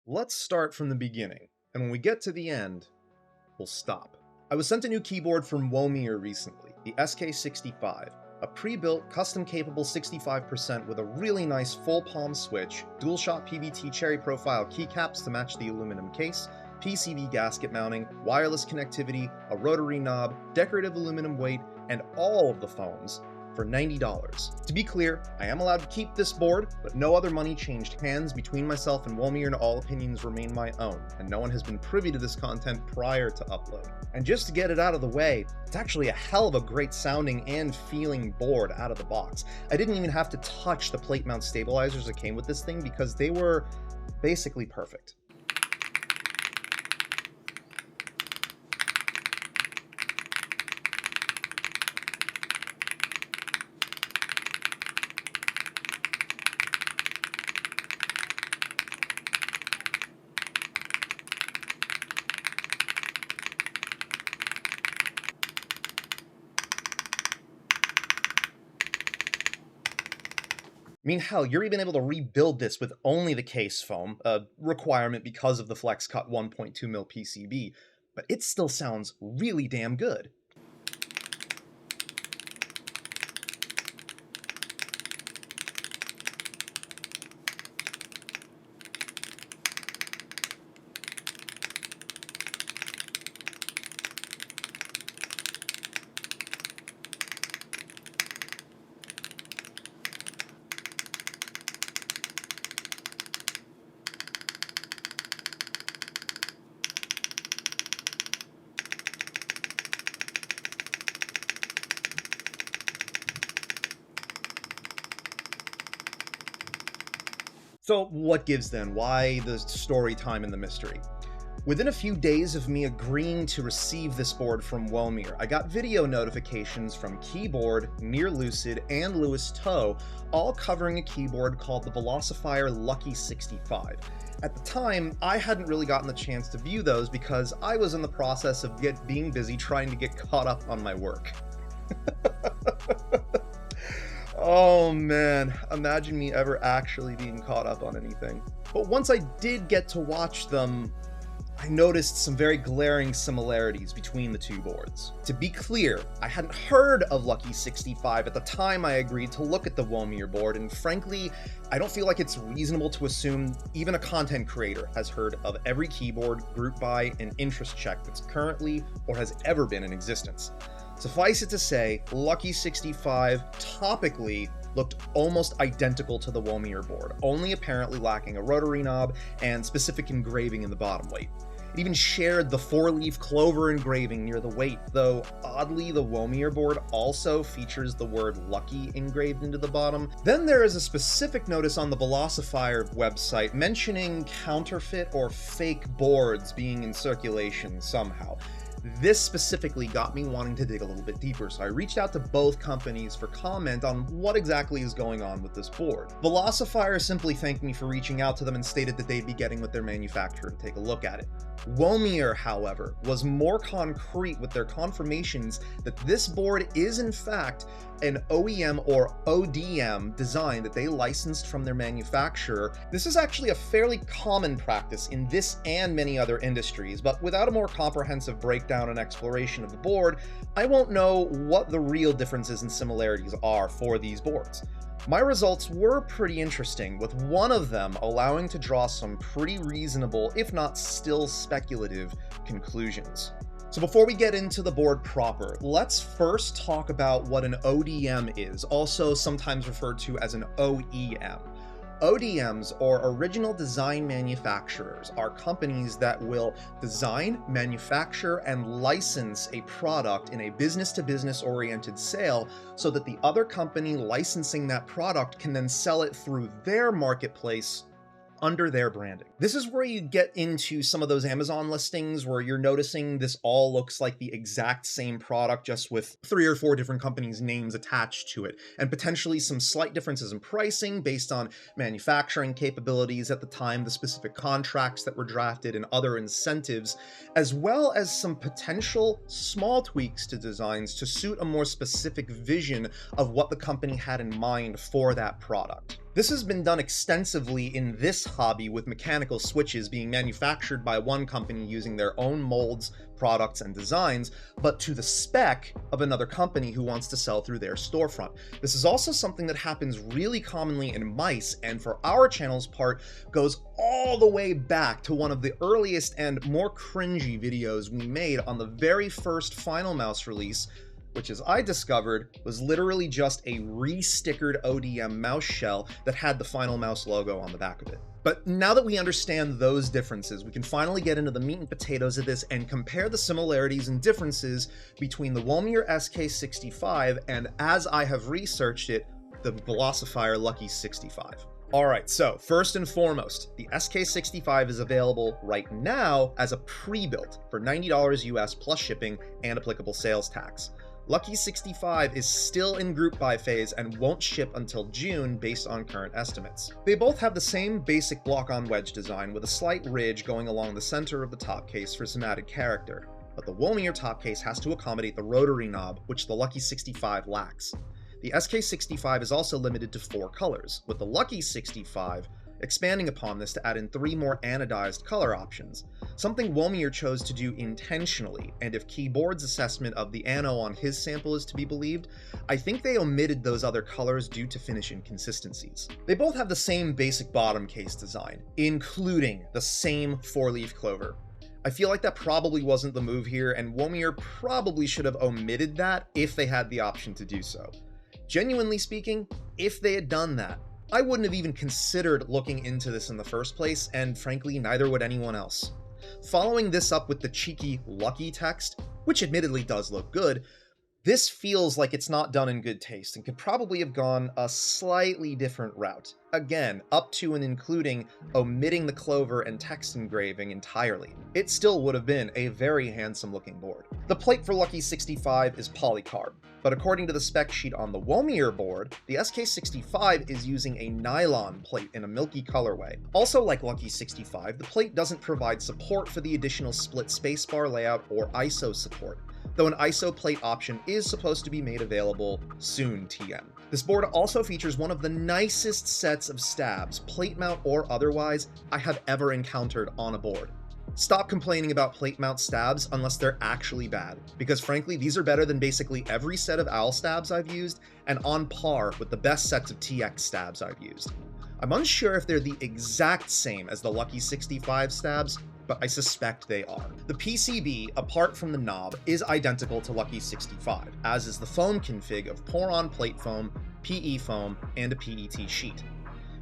Let's start from the beginning, and when we get to the end, we'll stop. I was sent a new keyboard from Womier recently, the SK65, a pre-built, custom-capable 65% with a really nice full palm switch, dual-shot PVT cherry profile keycaps to match the aluminum case, PCB gasket mounting, wireless connectivity, a rotary knob, decorative aluminum weight, and all of the foams for $90. To be clear, I am allowed to keep this board, but no other money changed hands between myself and Womier, and all opinions remain my own, and no one has been privy to this content prior to upload. And just to get it out of the way, it's actually a hell of a great sounding and feeling board out of the box. I didn't even have to touch the plate mount stabilizers that came with this thing because they were basically perfect. I mean, hell, you're even able to rebuild this with only the case foam, a requirement because of the Flex Cut 1.2mm PCB, but it still sounds really damn good. So what gives then? Why the story time and the mystery? Within a few days of me agreeing to receive this board from Womier, I got video notifications from Keyboard, Near Lucid, and Lewis Toe, all covering a keyboard called the Velocifier Lucky 65. At the time, I hadn't really gotten the chance to view those because I was in the process of being busy trying to get caught up on my work. Oh man, imagine me ever actually being caught up on anything. But once I did get to watch them, I noticed some very glaring similarities between the two boards. To be clear, I hadn't heard of Lucky 65 at the time I agreed to look at the Womier board, and frankly, I don't feel like it's reasonable to assume even a content creator has heard of every keyboard grouped by an interest check that's currently or has ever been in existence. Suffice it to say, Lucky 65 topically looked almost identical to the Womier board, only apparently lacking a rotary knob and specific engraving in the bottom weight. It even shared the 4-leaf clover engraving near the weight, though oddly the Womier board also features the word Lucky engraved into the bottom. Then there is a specific notice on the Velocifier website mentioning counterfeit or fake boards being in circulation somehow. This specifically got me wanting to dig a little bit deeper, so I reached out to both companies for comment on what exactly is going on with this board. Velocifier simply thanked me for reaching out to them and stated that they'd be getting with their manufacturer to take a look at it. Womier, however, was more concrete with their confirmations that this board is in fact an OEM or ODM design that they licensed from their manufacturer. This is actually a fairly common practice in this and many other industries, but without a more comprehensive breakdown and exploration of the board, I won't know what the real differences and similarities are for these boards. My results were pretty interesting, with one of them allowing to draw some pretty reasonable, if not still speculative, conclusions. So before we get into the board proper, let's first talk about what an ODM is, also sometimes referred to as an OEM. ODMs, or Original Design Manufacturers, are companies that will design, manufacture, and license a product in a business-to-business oriented sale so that the other company licensing that product can then sell it through their marketplace under their branding. This is where you get into some of those Amazon listings where you're noticing this all looks like the exact same product, just with 3 or 4 different companies' names attached to it, and potentially some slight differences in pricing based on manufacturing capabilities at the time, the specific contracts that were drafted, and other incentives, as well as some potential small tweaks to designs to suit a more specific vision of what the company had in mind for that product. This has been done extensively in this hobby, with mechanical switches being manufactured by one company using their own molds, products, and designs, but to the spec of another company who wants to sell through their storefront. This is also something that happens really commonly in mice, and for our channel's part, goes all the way back to one of the earliest and more cringy videos we made on the very first Final Mouse release, which, as I discovered, was literally just a re-stickered ODM mouse shell that had the Final Mouse logo on the back of it. But now that we understand those differences, we can finally get into the meat and potatoes of this and compare the similarities and differences between the Womier SK65 and, as I have researched it, the Velocifier Lucky 65. Alright, so first and foremost, the SK65 is available right now as a pre-built for $90 US plus shipping and applicable sales tax. Lucky 65 is still in group buy phase and won't ship until June based on current estimates. They both have the same basic block-on wedge design with a slight ridge going along the center of the top case for some added character, but the Womier top case has to accommodate the rotary knob, which the Lucky 65 lacks. The SK65 is also limited to 4 colors, with the Lucky 65 expanding upon this to add in 3 more anodized color options, something Womier chose to do intentionally, and if Keyboard's assessment of the ano on his sample is to be believed, I think they omitted those other colors due to finish inconsistencies. They both have the same basic bottom case design, including the same 4-leaf clover. I feel like that probably wasn't the move here, and Womier probably should have omitted that if they had the option to do so. Genuinely speaking, if they had done that, I wouldn't have even considered looking into this in the first place, and frankly, neither would anyone else. Following this up with the cheeky Lucky text, which admittedly does look good, this feels like it's not done in good taste and could probably have gone a slightly different route. Again, up to and including omitting the clover and text engraving entirely. It still would have been a very handsome looking board. The plate for Lucky 65 is polycarb, but according to the spec sheet on the Womier board, the SK65 is using a nylon plate in a milky colorway. Also, like Lucky 65, the plate doesn't provide support for the additional split spacebar layout or ISO support, though an ISO plate option is supposed to be made available soon, TM. This board also features one of the nicest sets of stabs, plate mount or otherwise, I have ever encountered on a board. Stop complaining about plate mount stabs unless they're actually bad, because frankly these are better than basically every set of OWL stabs I've used, and on par with the best sets of TX stabs I've used. I'm unsure if they're the exact same as the Lucky 65 stabs, but I suspect they are. The PCB, apart from the knob, is identical to Lucky 65, as is the foam config of pour-on plate foam, PE foam, and a PET sheet.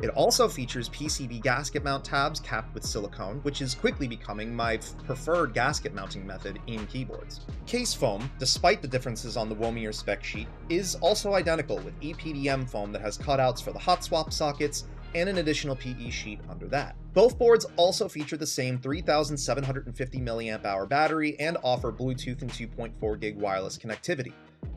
It also features PCB gasket mount tabs capped with silicone, which is quickly becoming my preferred gasket mounting method in keyboards. Case foam, despite the differences on the Womier spec sheet, is also identical, with EPDM foam that has cutouts for the hot swap sockets and an additional PE sheet under that. Both boards also feature the same 3750 mAh battery and offer Bluetooth and 2.4 gig wireless connectivity.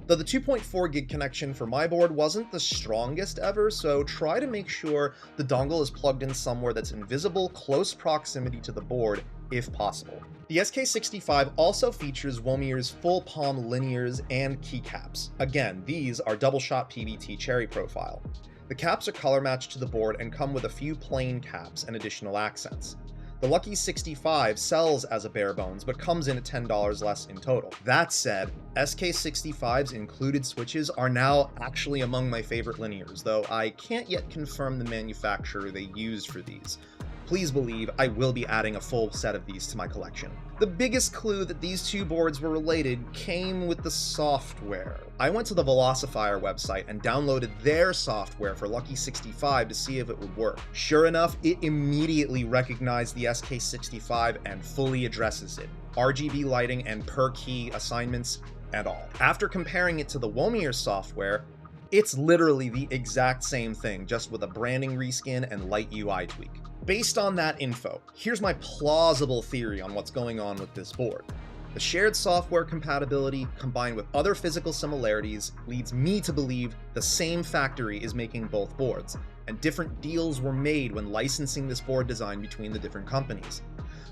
Though the 2.4 gig connection for my board wasn't the strongest ever, so try to make sure the dongle is plugged in somewhere that's in visible, close proximity to the board, if possible. The SK65 also features Womier's full palm linears and keycaps. Again, these are double shot PBT cherry profile. The caps are color matched to the board and come with a few plain caps and additional accents. The Lucky 65 sells as a bare bones, but comes in at $10 less in total. That said, SK65's included switches are now actually among my favorite linears, though I can't yet confirm the manufacturer they used for these. Please believe I will be adding a full set of these to my collection. The biggest clue that these two boards were related came with the software. I went to the Velocifier website and downloaded their software for Lucky 65 to see if it would work. Sure enough, it immediately recognized the SK65 and fully addresses it. RGB lighting and per key assignments and all. After comparing it to the Womier software, it's literally the exact same thing, just with a branding reskin and light UI tweak. Based on that info, here's my plausible theory on what's going on with this board. The shared software compatibility combined with other physical similarities leads me to believe the same factory is making both boards, and different deals were made when licensing this board design between the different companies.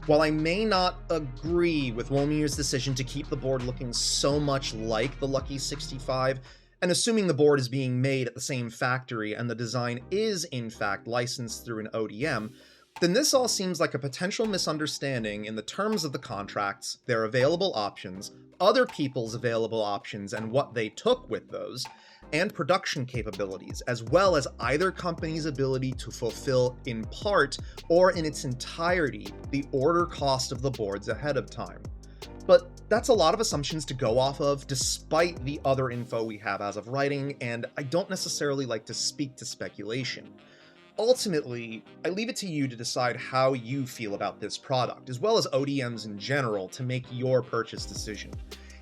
While I may not agree with Womier's decision to keep the board looking so much like the Lucky 65, And assuming the board is being made at the same factory and the design is in fact licensed through an ODM, then this all seems like a potential misunderstanding in the terms of the contracts, their available options, other people's available options and what they took with those, and production capabilities, as well as either company's ability to fulfill in part or in its entirety the order cost of the boards ahead of time. But that's a lot of assumptions to go off of, despite the other info we have as of writing, and I don't necessarily like to speak to speculation. Ultimately, I leave it to you to decide how you feel about this product, as well as ODMs in general, to make your purchase decision.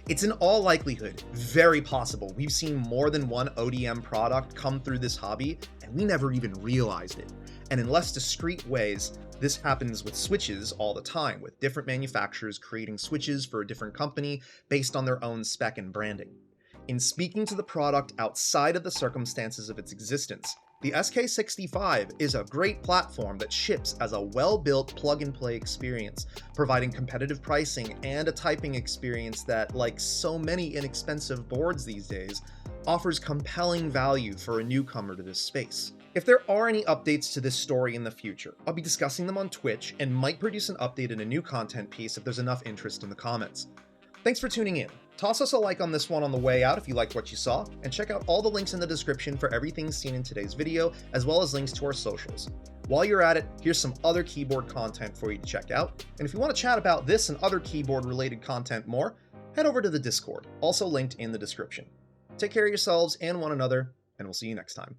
It's in all likelihood very possible we've seen more than one ODM product come through this hobby, and we never even realized it. And in less discreet ways, this happens with switches all the time, with different manufacturers creating switches for a different company based on their own spec and branding. In speaking to the product outside of the circumstances of its existence, the SK65 is a great platform that ships as a well-built plug-and-play experience, providing competitive pricing and a typing experience that, like so many inexpensive boards these days, offers compelling value for a newcomer to this space. If there are any updates to this story in the future, I'll be discussing them on Twitch and might produce an update in a new content piece if there's enough interest in the comments. Thanks for tuning in. Toss us a like on this one on the way out if you liked what you saw, and check out all the links in the description for everything seen in today's video, as well as links to our socials. While you're at it, here's some other keyboard content for you to check out, and if you want to chat about this and other keyboard-related content more, head over to the Discord, also linked in the description. Take care of yourselves and one another, and we'll see you next time.